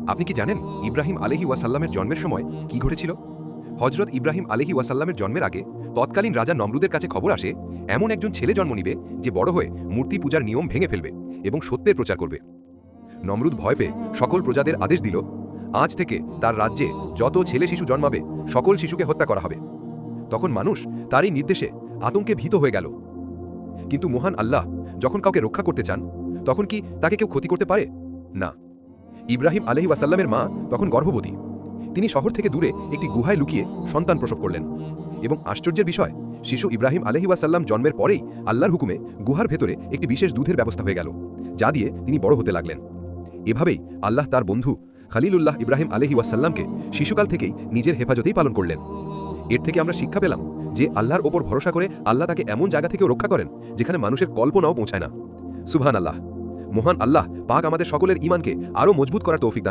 আপনি কি জানেন ইব্রাহিম আলাইহি ওয়াসাল্লামের জন্মের সময় কি ঘটেছিল? হজরত ইব্রাহিম আলাইহি ওয়াসাল্লামের জন্মের আগে তৎকালীন রাজা নমরুদের কাছে খবর আসে এমন একজন ছেলে জন্ম নিবে যে বড় হয়ে মূর্তি পূজার নিয়ম ভেঙে ফেলবে এবং সত্যের প্রচার করবে। নমরুদ ভয় পেয়ে সকল প্রজাদের আদেশ দিল, আজ থেকে তার রাজ্যে যত ছেলে শিশু জন্মাবে সকল শিশুকে হত্যা করা হবে। তখন মানুষ তারই নির্দেশে আতঙ্কে ভীত হয়ে গেল। কিন্তু মহান আল্লাহ যখন কাউকে রক্ষা করতে চান তখন কি তাকে কেউ ক্ষতি করতে পারে? না। ইব্রাহিম আলাইহি ওয়াসাল্লামের মা তখন গর্ভবতী। তিনি শহর থেকে দূরে একটি গুহায় লুকিয়ে সন্তান প্রসব করলেন এবং আশ্চর্যের বিষয়, শিশু ইব্রাহিম আলাইহি ওয়াসাল্লাম জন্মের পরেই আল্লাহর হুকুমে গুহার ভেতরে একটি বিশেষ দুধের ব্যবস্থা হয়ে গেল, যা দিয়ে তিনি বড় হতে লাগলেন। এভাবেই আল্লাহ তার বন্ধু খলিলুল্লাহ ইব্রাহিম আলাইহি ওয়াসাল্লামকে শিশুকাল থেকেই নিজের হেফাজতেই পালন করলেন। এর থেকে আমরা শিক্ষা পেলাম যে আল্লাহর ওপর ভরসা করে আল্লাহ তাকে এমন জায়গা থেকেও রক্ষা করেন যেখানে মানুষের কল্পনাও পৌঁছায় না। সুবহান আল্লাহ। মহান আল্লাহ পাক আমাদের সকলের ঈমানকে আরও মজবুত করার তৌফিক দান